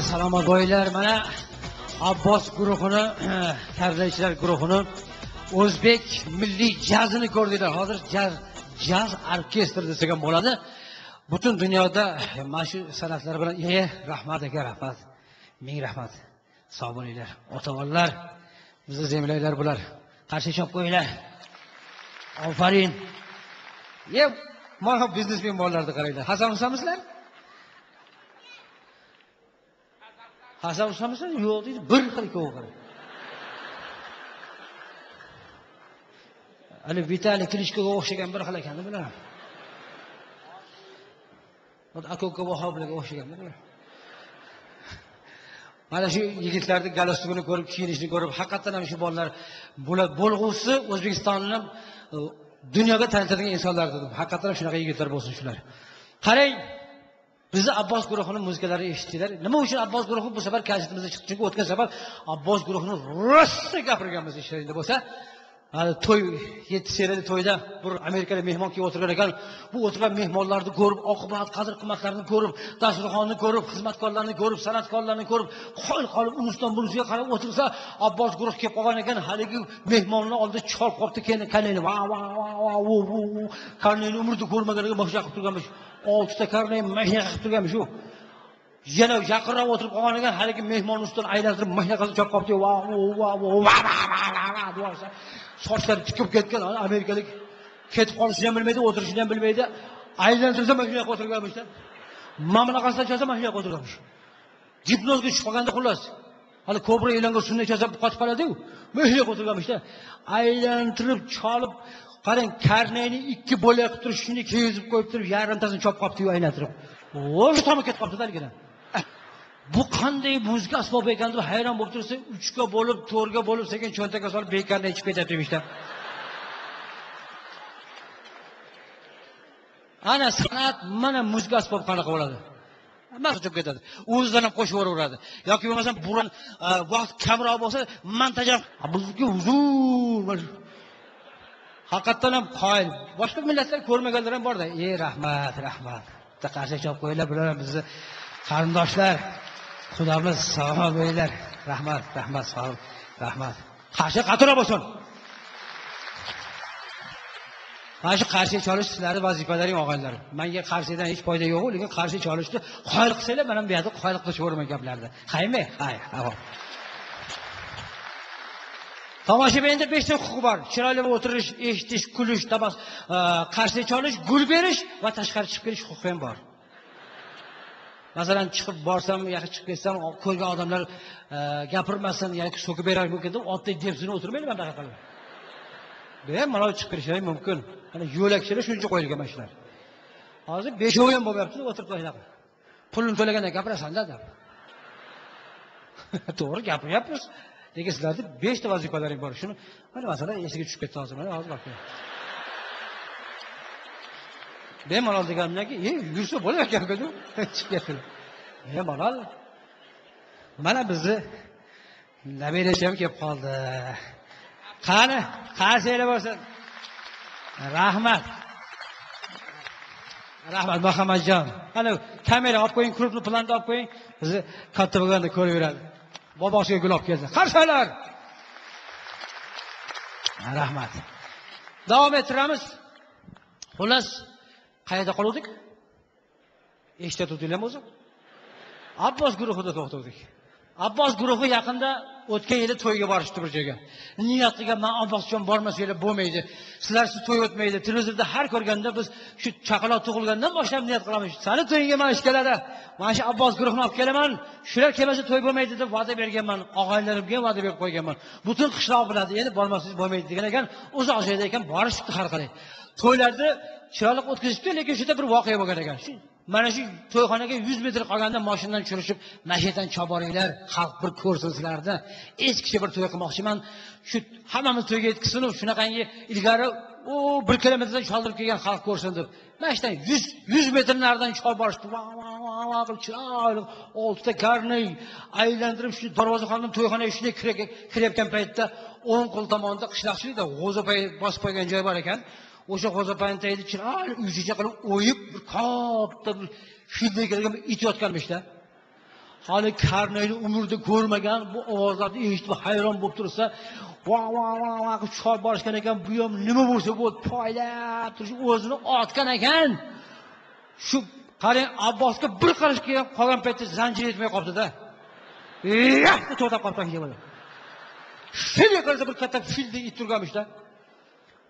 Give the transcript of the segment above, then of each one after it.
Salomat bo'ylar, mana Abbos guruhini, tarbiyachilar guruhini o'zbek milliy jazini ko'rdinglar. Hozir jaz orkestr desak ham bo'ladi. Butun dunyoda mana shu san'atlar bilan rahmat aka, rahmat. Ming rahmat. Sog' bo'linglar. Ota-onalar, bizni zemlaylar bular. Qarshi chop qo'yinglar. Ofarin. Mana biznesmen bolalarni qaranglar. Hasan Husaymizlar? Hasan Husaymizlar yo'q deydi, bir xil ko'rgan. Ani Vitaliy Klitschkoga o'xshagan bir xil ekan bular. Akoka Vahobilarga o'xshagan bular. Mana shu yigitlarning galostigini ko'rib, kiyinishini ko'rib, haqiqatan ham shu bolalar bo'lg'usi O'zbekistonni dunyoga tanitadigan insonlar dedim. Haqiqatan ham shunaqa yigitlar bo'lsin shular. Qarang, bizni Abbos guruhining muzikalarini eshitdinglar. Nima uchun Abbos guruhi bu safar konsertimizga chiqdi? Chunki o'tgan safar Abbos guruhini rosa gapirganmiz ishlarida bo'lsa. To'y 7 seriyali to'yda bir amerikalik mehmon kelib o'tirgan ekan. Bu o'tirgan mehmonlarni ko'rib, oqibat, qadr-qimmatlarini ko'rib, dasturxonni ko'rib, xizmatkorlarni ko'rib, san'atkorlarni ko'rib, qolib uniston bunisiga qarab o'tirsa, Abbos guruh kelib qolgan ekan. Haligi mehmonlar oldida chol qopti keyin kanayni kanayni umrida ko'rmaganiga boshqa qilib turganmish. 6 ta karnay mashina qilib turganmish shu. Yana yaqinroq o'tirib qolgan ekan, haligi mehmon ustidan aylantirib mashina qilib chop qopti. Sochlari tikib ketgan amerikalik ketib qolishini ham bilmaydi, o'tirishini ham bilmaydi. Aylantirsa mashinaga o'tirganmish. Mamlakatdan chasa mashinaga o'tirganmish. Gipnozga tushib qolganda xullas. Hali kobra e'longa sunni chasa qotib qoladi-ku. Mashinaga o'tirganmish-da. Aylantirib, cholib, qarang, karnayni 2 bo'lak qilib turib, shuni kezib qo'yib turib, yarimtasini chop qopti-yu aylantirib. O'sha tomon ketib qoldi daligina. Bu qanday muzika asbobi ekan deb hayron bo'lib tursa, 3 ga bo'lib, 4 ga bo'lib, sekin cho'ntakka solib bekardan chiqib ketyapti demişlar. Ana san'at, mana muzika asbobi qanaqa bo'ladi? Hamma chiqib ketadi. O'zidan ham qo'shib o'raveradi. Yoki bo'lmasam burun vaqt kamroq bo'lsa, montajam bizga uzun. Haqiqatan ham qoyil. Boshqa millatlar ko'rmaganlar ham bor-da. Rahmat, rahmat. Qarshi chop qo'yinglar, bular bizni qarindoshlar. Xudomiz sog' bo'linglar. Rahmat, rahmat, sog', rahmat. Qarshi qatura bo'lsin. Mana shu qarshi cholish sizlarning vazifalaring og'aylar. Menga qarshidan hech foyda yo'q, lekin qarshi cholishni qoyil qilsanglar, men ham bu yerda qoyil qilishaverman gaplarni. Qaymi? Hay, avob. Tomoshabinda 5 ta huquqi bor. Chiroyli o'tirish, eshitish, kulish, qarshi cholish, gul berish va tashqari chiqib kelish huquqi ham bor. Masalan, chiqib borsam, yoki chiqib ketsam, ko'rgan odamlar gapirmasin yoki so'kib berar mumkin deb, otda depsini o'tirmayman bunaqa qilib. Bemalol chiqib kelishlari mumkin. Mana yo'lakchilar shuncha qo'yilgan mashinalar. Hozir 5 o'yin bo'lyapti, o'tirib qo'yinglar. Pulni to'laganda gapirasan-da deb. To'g'ri gapiryapmiz. Lekin sizlarda 5 ta vazifalaring bor. Shuni mana masalan esiga tushib ketdi hozir. Mana hozir baqing. Bemalol deganimdan-ki, yursa bo'lar ekan-ku. Chiqib ketdi. Bemalol. Mana bizni nabirasi ham kelib qoldi. Qani, qarsiylar bo'lsin. Rahmat. Rahmat Muhammadjon. Ana kamera olib qo'ying, krupni planda olib qo'ying. Bizni katta bo'lganda ko'raveradi. Bobosiga gul olib keldi. Qarshilar. Rahmat. Davom ettiramiz. Xullas, qayerda qoldik? Eshituvdinglarmi o'zi? Abbos guruhida to'xtadik. Abbos guruhi yaqinda o'tgan yili to'yga borishdi bir joyga. Niyat qilgan, men Abbosjon bormasanglar bo'lmaydi. Sizlarsiz to'y o'tmaydi. Televizorda har ko'rganda biz shu chaqaloq tug'ilgandan boshlab niyat qilamiz. Sani to'yingga men ish keladi. Mana shu Abbos guruhini olib kelaman. Shular kelmasa to'y bo'lmaydi deb va'da berganman. Og'aylarimga va'da berib qo'yganman. Butun qishloq biladi, endi bormasangiz bo'lmaydi degan ekan. Uzoq joyda ekan, borishdi har qalay. To'ylarda chiroyli o'tkazishdi, lekin shunda bir voqea bo'lgan ekan. Mana shu to'yxonaga 100 metr qolganda mashinadan tushirishib, mashindan choboringlar, xalq bir ko'rsin sizlarni. Eskicha bir to'y qilmoqchiman. Shu hammamiz to'yga yetkizsin, shunaqangi ilgari 1 kilometrdan choldirib kelgan xalq ko'rsin deb. Mana shunday 100 metr naridan chol borishdi. Chiroyli 6 ta karnay aylantirib shu darvozaxondan to'yxonaga shunday kirayotgan paytda o'ng qo'l tomonda qishloqchilikda g'o'zapay bosib qo'ygan joy bor ekan. O'sha g'o'zapayni chiroyli uychicha qilib o'yib, bir katta bir shunday kelgan it yotganmish-da. hali karnayni umrida ko'rmagan bu ovozlarni eshitib hayron bo'lib tursa, va choy borishgan ekan, bu ham nima bo'lsa bu poylab turib o'zini otgan ekan. Shu qarang, Abbosga bir qarish qolgan paytda zanjir yetmay qoldi-da. Yaxshi to'xtab qolgan ekan. Shunday qilsa bir katta filda it turganmish-da.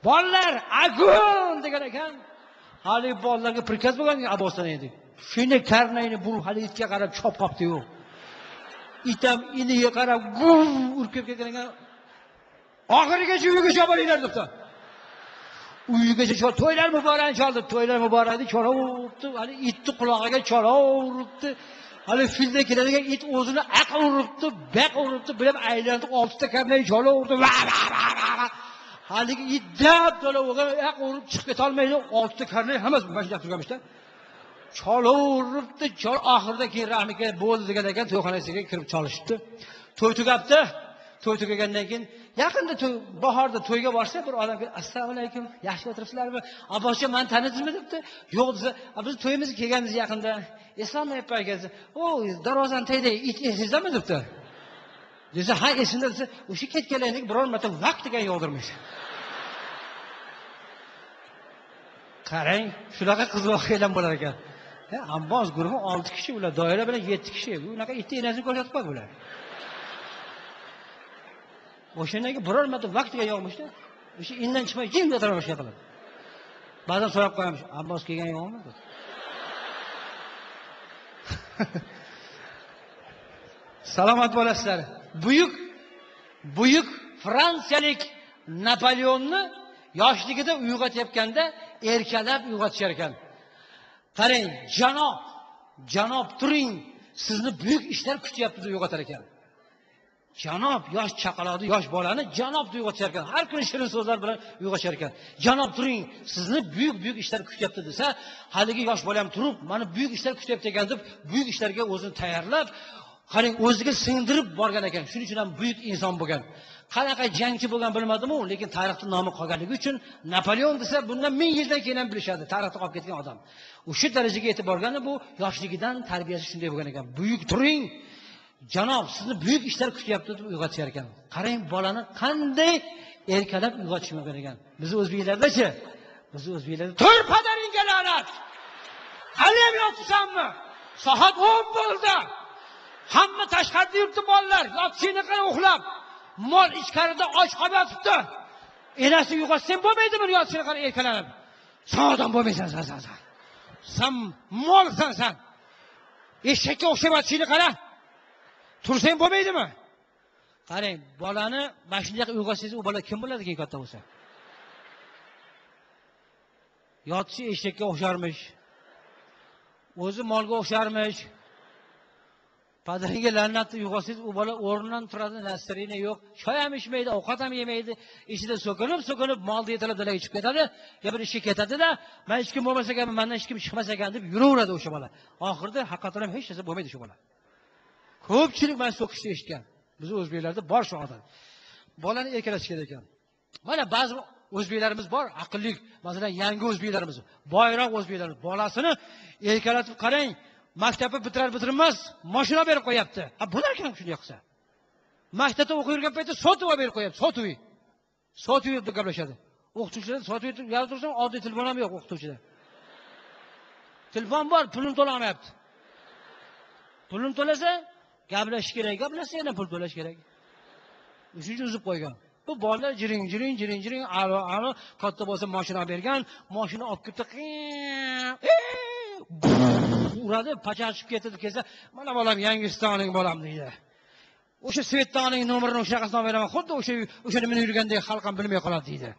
Bolalar, agun degan ekan. Hali bolalarga prikaz bo'lgan Abbosdan edi. Shunday karnayni bu hali itga qarab chop qopdi-yu. Itam iniga qarab urkib ketgan ekan. Oxirigacha uyiga cho'bolinglar debdi. Uyigacha to'ylar muborak chaldi, to'ylar muborakni chola uribdi, hali itni qulog'iga chola uribdi. Hali filda keladigan it o'zini aql uribdi, baq uribdi, bilib aylanib 6 ta karnay chola urdi. Haligi it dab to'la o'g'il aq urib chiqib keta olmaydi, 6 ta karnay hammasi mashina turganmish-da. Chola uribdi, chol oxirida keyin rahmika bo'ldi degan ekan, to'yxonasiga kirib chalishdi. To'y tugabdi. To'y tugagandan keyin yaqinda bahorda to'yga borsa bir odam assalomu alaykum, yaxshi o'tiribsizlarmi? Abbosjon, meni tanidingizmi debdi. Yo'q desa, biz to'yimizga kelganmiz yaqinda. Islom aka, "O, darvozani tagida it esingizmi?" debdi. Desa, "Ha, esimda" desa, "O'sha ketganlarning biror marta vaqtiga yog'dirmaysiz." Qarang, shunaqa qiz voqealar bo'lar ekan. Abbos guruhi 6 kishi, ular doira bilan 7 kishi. Bunaqa itni enasini ko'rsatib qo'ydi bular. O'shanaga biror marta vaqtiga yo'qmish-da. O'sha indan chiqmay jim o'tiraverishga qiladi. Ba'zan so'rab qo'yamiz, Abbos kelgan yo'qmi deb. Salomat bo'lasizlar. Buyuk Fransiyalik Napoleonni yoshligida uyg'otayotganda erkalab uyg'otishar ekan. Qarang, janob turing, sizni buyuk ishlar kutyapti deb uyg'otar ekan. Janob yosh chaqaloqni, yosh bolani janob deb uyg'otishar ekan. Har kuni shirin so'zlar bilan uyg'otishar ekan. Janob turing, sizni buyuk ishlar kutyapti desa, haligi yosh bola ham turib, mana buyuk ishlar kutyapti ekan deb buyuk ishlarga o'zini tayyorlab, qarang, o'ziga singdirib borgan ekan. Shuning uchun ham buyuk inson bo'lgan. Qanaqa jangchi bo'lgan bilmadim-u, lekin tarixda nomi qolganligi uchun Napoleon desa, bundan 1000 yildan keyin ham bilishadi, tarixda qolib ketgan odam. O'sha darajaga yetib borgani bu yoshligidan tarbiyasi shunday bo'lgan ekan. Buyuk turing, janob, sizni buyuk ishlar kutyapti deb uyg'otishar ekan. Qarang, bolani qanday erkalab uyg'otishmagan ekan. Biz o'zbeklardachi? Biz o'zbeklarda tur padaringga la'nat. Hali ham yotibsanmi? Soat 10 bo'ldi. Hamma tashqarida yuribdi bolalar, yotishini qara uxlab. Mol ichkarida och qolib yotibdi. Enasi uyg'otsang bo'lmaydimi, yotishini qara erkalanib. Sen odam bo'lmaysan sen. Sen molsan sen. Eshakka o'xshab yotishini qara. Tursang bo'lmaydimi? Qarang, bolani mashinaga uyg'otsangiz, u bola kim bo'ladi keyin katta bo'lsa? Yotishi eshakka o'xsharmish. O'zi molga o'xsharmish. Padaringga la'natni uyg'otsangiz, u bola o'rnidan turadi, nasrina yo'q, choy ham ichmaydi, ovqat ham yemaydi, ichida so'kinib, molni yetalab dalaga chiqib ketadi, ya bir ishga ketadi-da, men hech kim bo'lmasa ekan, mendan hech kim chiqmas ekan deb yuraveradi o'sha bola. Oxirida haqiqatan ham hech narsa bo'lmaydi shu bola. Ko'pchilik men so'kishni eshitgan. Biz o'zbeklarda bor shu odat. Bolani erkalash kerak ekan. Mana ba'zi o'zbeklarimiz bor, aqlli, masalan, yangi o'zbeklarimiz, boyroq o'zbeklarimiz bolasini erkalatib qarang, maktabni bitirar-bitirmas mashina berib qo'yapti. Bular kim shunday qilsa? Maktabda o'qib yurgan paytda sotuv berib qo'yapti, sotuv. Sotuv deb gaplashadi. O'qituvchilar sotuv yozib tursa, oddiy telefon ham yo'q o'qituvchida. Telefon bor, pulini to'lamayapti. Pulini to'lasa, gaplashish kerak, gaplashsa yana pul to'lash kerak. Shuning uchun uzib qo'ygan. Bu bolalar jiring, alo, katta bo'lsa mashina bergan, mashina olib ketdi. Uradi, pachashib ketdi kelsa, mana bolam Yangistoning bolam deydi. O'sha Svetdaning nomerini o'shaqasidan beraman, xuddi o'shani minib yurgandek xalq ham bilmay qoladi deydi.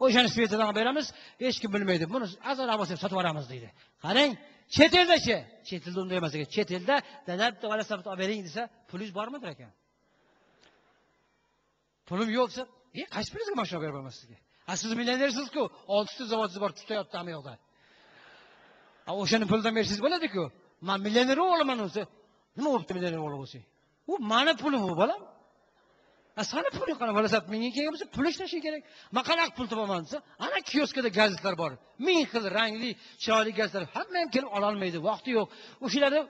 O'shani Svetdadan beramiz, hech kim bilmaydi. Buni azal avosib sotib olamiz deydi. Qarang, chet eldachi? Chet elda unday emas ekan. Chet elda dadab to'g'risini olib bering desa, pulingiz bormidir ekan? Pulim yo'q desa, qaysi pulingizga mashina berib olamiz sizga? Siz millionersiz-ku, 6 ta zavodingiz bor, tutayapti ham yo'qda. O'shani puldan bersangiz bo'ladi-ku. Men millioner bo'laman o'zi. Nima bo'libdi millioner bo'lsa? U meni pulim bu, bolam. Sani puling qana bo'la sat, menga kerak bo'lsa pul ishlash kerak. Men qanaqa pul topaman desa, ana kioskada gazetlar bor. Ming xil rangli, chiroyli gazetlar. Hamma ham kelib ola olmaydi, vaqti yo'q. O'shalarni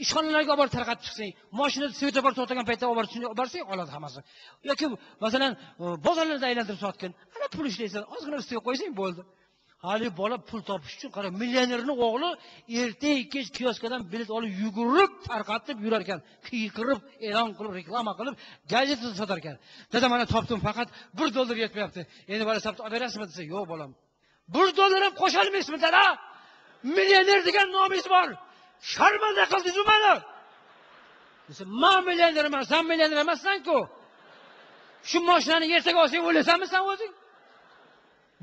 ishxonalarga olib tarqatib chiqsang, mashinada svetofor to'xtagan paytda olib borsang, oladi hammasi. Yoki masalan, bozorlarda aylantirib sotgin, ana pul ishlaysan, ozgina ustiga qo'ysang bo'ldi. Hali bola pul topish uchun qara, millionerning o'g'li erta-kech kioskadan bilet olib yugurib, tarqatib yurar ekan, qiyqirib, e'lon qilib, reklama qilib, gazetada sotar ekan. Dada, mana topdim, faqat $1 yetmayapti. Endi bola sabti olib berasizmi desa, yo'q bolam. $1 ham qo'sha olmaysizmi, dada? Millioner degan nomingiz bor. Sharmanda qildingiz meni. Desa, "Men millionerman, sen millioner emassan-ku. Shu mashinani ertaga olsang o'lasanmi sen o'zing?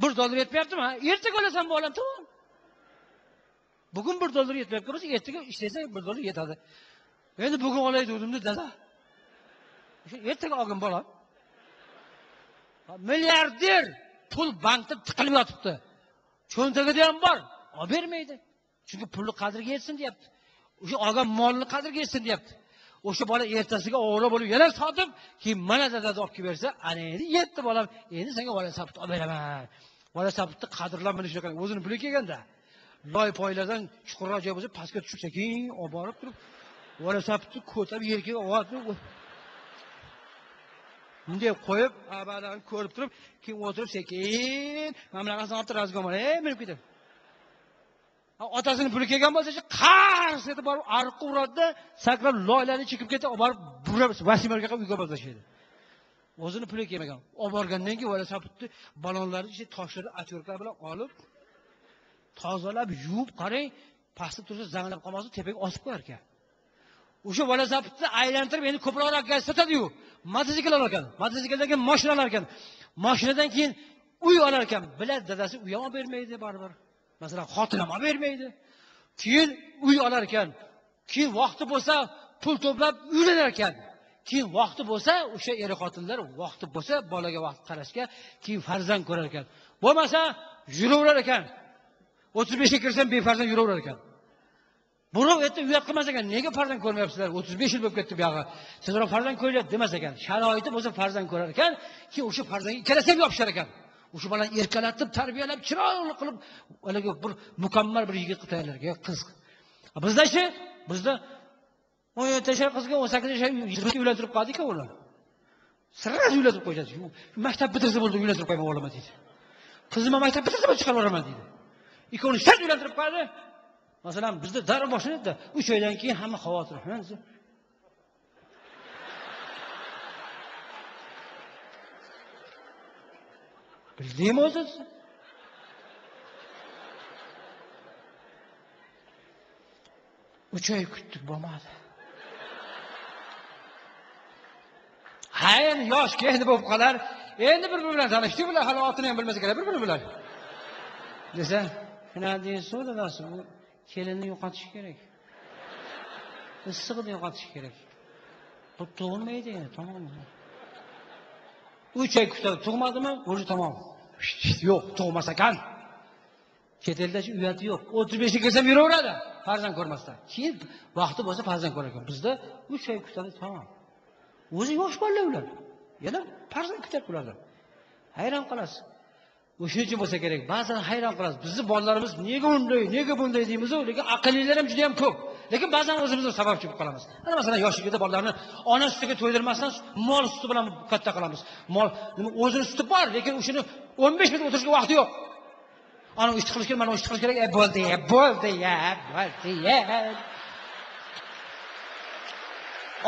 $1 yetmayaptimi? Ertaga olasan bolam, tamom. Bugun $1 yetmayapti bo'lsa, ertaga ishlasang $1 yetadi. Endi bugun olay dedim dada. O'sha ertaga olgin bolam. Milliarder pul bankda tiqilib yotibdi. Cho'ntagida ham bor, olib bermaydi. Chunki pulni qadriga yetsin deyapti. O'sha olgan molni qadriga yetsin deyapti. O'sha bola ertasiga o'g'ri bo'lib yana sotib, keyin mana dadasi olib kelib bersa, ana endi yetdi bolam, endi senga bola sabit olib beraman. Bola sabitni qadrlanmani shunaqa, o'zini puli kelganda. Loy poylardan chuqurroq joy bo'lsa, pastga tushib sekin olib borib turib, bola sabitni ko'tarib yerga olib, bunday qo'yib, abadan ko'rib turib, keyin o'tirib sekin, mana bunaqasini olib razgom mana, minib ketadi. Otasini puli kelgan bo'lsa, qars etib borib ariqqa uradi, sakrab loylarni chekib ketib, olib borib burab Vasimarga qo'yib uyga boshlashadi. O'zini puli kelmagan. Olib borgandan keyin bola sabitni balonlarni ichida toshlarni atyorklar bilan olib, tozalab, yuvib, qarang, pastda tursa zanglab qolmasa, tepaga osib qo'yar ekan. O'sha bola sabitni aylantirib, endi ko'proq gaz sotadi-yu. Mototsikl olar ekan. Mototsikldan keyin mashina olar ekan. Mashinadan keyin uy olar ekan. Biladi, dadasi uy ham bermaydi baribir. Masalan, xotin ham bermaydi. Keyin uy olar ekan. Keyin vaqti bo'lsa, pul to'plab uylanar ekan. Keyin vaqti bo'lsa, o'sha er xotinlar vaqti bo'lsa, bolaga vaqt qarashga, keyin farzand ko'rar ekan. Bo'lmasa, yuraverar ekan. 35 ga kirsam befarzand yuraverar ekan. Buni erta uyat qilmas ekan. Nega farzand ko'rmayapsizlar? 35 yil bo'lib ketdi bu yog'i. Sizlar farzand ko'ryapti demas ekan. Sharoiti bo'lsa farzand ko'rar ekan, keyin o'sha farzandga ikkalasi ham yopishar ekan. O'sha bolani erkalatib, tarbiyalab, chiroyli qilib, ularga bir mukammal bir yigit tayyorlar, qiz. Bizda-chi, bizda 17 yoshli qizga 18 yoshli uylantirib qo'ydik-ku ular. Sirrat uylantirib qo'yadi. Maktab bitirsa bo'ldi, uylantirib qo'yma o'g'lim deydi. Qizim maktab bitirsa bo'ldi, chiqarib yuboraman deydi. Ikkovini shart uylantirib qo'yadi. Masalan, bizda darrov boshlanadi. 3 oydan keyin hamma xavotir. Bildingmi o'zi? 3 oy kutdik, bo'lmadi. Ha, endi yosh endi bo'lib qolar. Endi bir-biri bilan tanishdik, bular hali otini ham bilmasa kerak, bir-biri bilan. Desa, shuna deysiz, dadasi, bu kelinni yo'qotish kerak. Issig'ini yo'qotish kerak. Bu tug'ilmaydi endi, tamom. 3 oy kutadi, tug'madimi? O'zi tamom. Yo'q, tug'mas ekan. Chet elda uyati yo'q. 35 ga kelsam yuraveradi, farzand ko'rmasdan. Keyin vaqti bo'lsa farzand ko'rar ekan. Bizda 3 oy kutadi, tamom. O'zi yosh bolalar ular. Yana farzand kutyapti ulardan. Hayron qolasiz. O'shuning uchun bo'lsa kerak. Ba'zan hayron qolasiz. Bizning bolalarimiz nega bunday deymiz, lekin aqllilar ham juda ham ko'p. Lekin ba'zan o'zimiz sababchi bo'lib qolamiz. Ana masalan, yoshligida bolalarni ona sutiga to'ydirmasdan mol suti bilan katta qilamiz. Mol o'zining suti bor, lekin o'shini 15 minut o'tirishga vaqti yo'q. Ana ish qilish kerak, mana ish qilish kerak. Bo'ldi.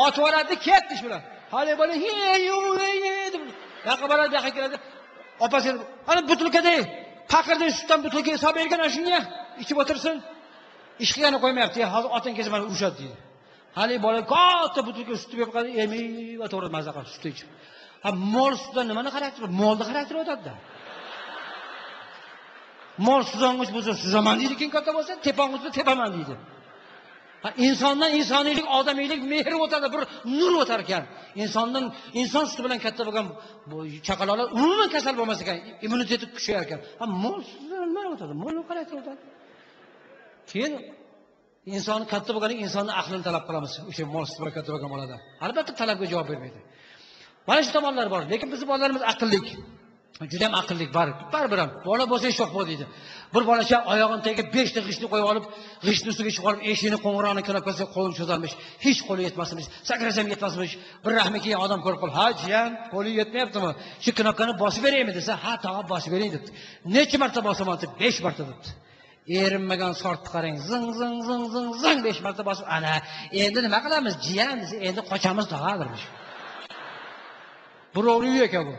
Ot voradi, ketdi shular. Hali bola deb yoqqa boradi, yoqqa keladi. Opasi, ana butilkada paqirdan sutdan butilka solib bergan shunga ichib o'tirsin. Ish qilgani qo'ymayapti. Hozir otang kelsa meni urishadi deydi. Hali bola katta butilka sutni berib qo'yadi, emib o'tiradi mazza qilib sut ichib. Ha, mol sutidan nimani xarakteri? Molni xarakteri o'tadi-da. Mol suzong'ich bo'lsa suzaman deydi, keyin katta bo'lsa tepong'ich bo'lsa tepaman deydi. Ha, insondan insoniylik, odamiylik, mehr o'tadi, bir nur o'tar ekan. Inson suti bilan katta bo'lgan bu chaqaloqlar umuman kasal bo'lmas ekan, immuniteti kuchayar ekan. Ha, mol sutidan nima o'tadi? Mol xarakteri o'tadi. Keyin inson katta bo'lganda insonning aqlini talab qilamiz. O'sha mol suti bilan katta bo'lgan bolada. Albatta talabga javob bermaydi. Mana shu tomonlar bor, lekin bizning bolalarimiz aqlli. Juda ham aqlli baribir ham. Bola bo'lsa sho'x bo'l deydi. Bir bolacha oyog'ini tagiga 5 ta g'ishtni qo'yib olib, g'ishtni ustiga chiqib olib, eshikni qo'ng'irog'ini knopkasiga qo'lini cho'zolmish. Hech qo'li yetmasmish. Sakrasam yetmasmish. Bir rahmi kelgan odam ko'rib qol, "Ha, jiyan, qo'li yetmayaptimi? Shu knopkani bosib beraymi?" desa, "Ha, tog'a bosib bering" debdi. "Necha marta bosaman?" deb, "5 marta" debdi. Erinmagan sortni qarang, zing zing zing zing zing 5 marta bosib, "Ana, endi nima qilamiz, jiyan?" desa, "Endi qochamiz tog'a" dermish. Birovni uyi ekan bu.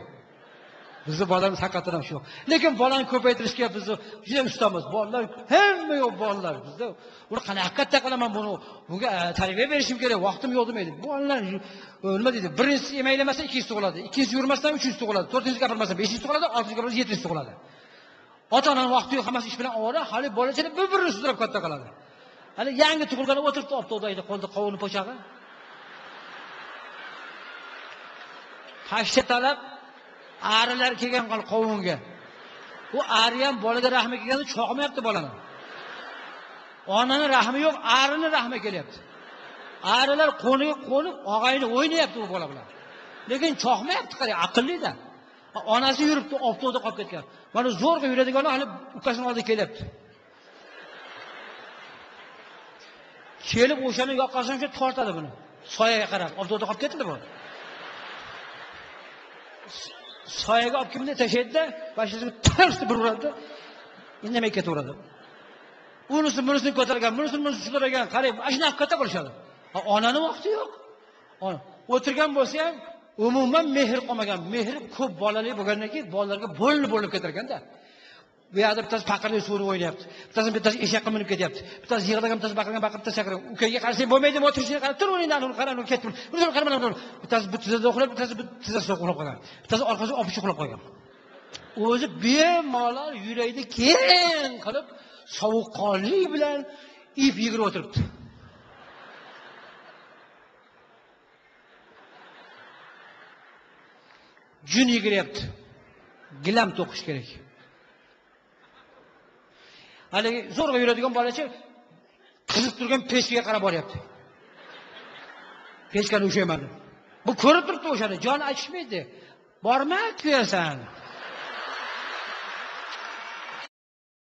Bizni bolalarimiz haqiqatan ham shu. Lekin bolani ko'paytirishga biz juda ustamiz. Bolalar hamma yo'q bolalar bizda. Uni qanaqa qilaman buni? Bunga tarbiya berishim kerak, vaqtim yo'q demaydi. Bolalar nima deydi? Birinchisi emaylamasa ikkinchisi tug'iladi. Ikkinchisi yurmasdan uchinchisi tug'iladi. To'rtinchisi gapirmasa beshinchisi tug'iladi, oltinchisi gapirsa yettinchisi tug'iladi. Ota-onaning vaqti yo'q, hammasi ish bilan ovora, hali bolachalar bir-birini sudrab katta qiladi. Hali yangi tug'ilgani o'tiribdi opto'daydi, qo'lda qovuni po'chag'i. Pashta talab arilar kelgan qol qovunga. Bu ari ham bolaga rahmi kelganda cho'qmayapti bolani. Onaning rahmi yo'q, arining rahmi kelyapti. Arilar qo'niga qo'nib, og'ayni o'ynayapti bu bola bilan. Lekin cho'qmayapti, qarang, aqlli-da. Onasi yuribdi, optoda qolib ketgan. Mana zo'rg'a yuradiganlar hali ukasining oldiga kelyapti. Kelib o'shani yoqqasam shu tortadi buni. Soyaga qarab, optoda qolib ketdi bu. Soyaga olib kimni tashlaydi-da, bashasiga tarsdi bir uradi. Indamay ketaveradi. Unisini ko'targan, bunisini sudragan, qarang, ashuna katta qilishadi. Onaning vaqti yo'q. O'tirgan bo'lsa ham umuman mehr qolmagan. Mehr ko'p bolali bo'lgandan keyin bolalarga bo'linib ketar ekanda. Bu yerda bittasi paqirli suvni o'ynayapti. Bittasi eshakqa minib ketyapti. Bittasi yig'lagan, bittasi baqirib chaqirib, ukaga qarasang bo'lmaydimi, o'tirishini qarab, tur o'yindan qarab ketdim. Buni qarab, bittasi bu tizada uxlab, bittasi bu tizada uxlab qolgan. Bittasi orqasiga opish uxlab qolgan. O'zi bemalol yuraydi keng qilib, sovuqqonlik bilan ip yigirib o'tiribdi. Jun yigiryapti. Gilam to'qish kerak. Haligi zo'rg'a yuradigan bolacha qizib turgan pechkaga qarab boryapti. Pechkani ushayman. Bu ko'rib turibdi o'shani, joni achishmaydi. Borma, kuyasan.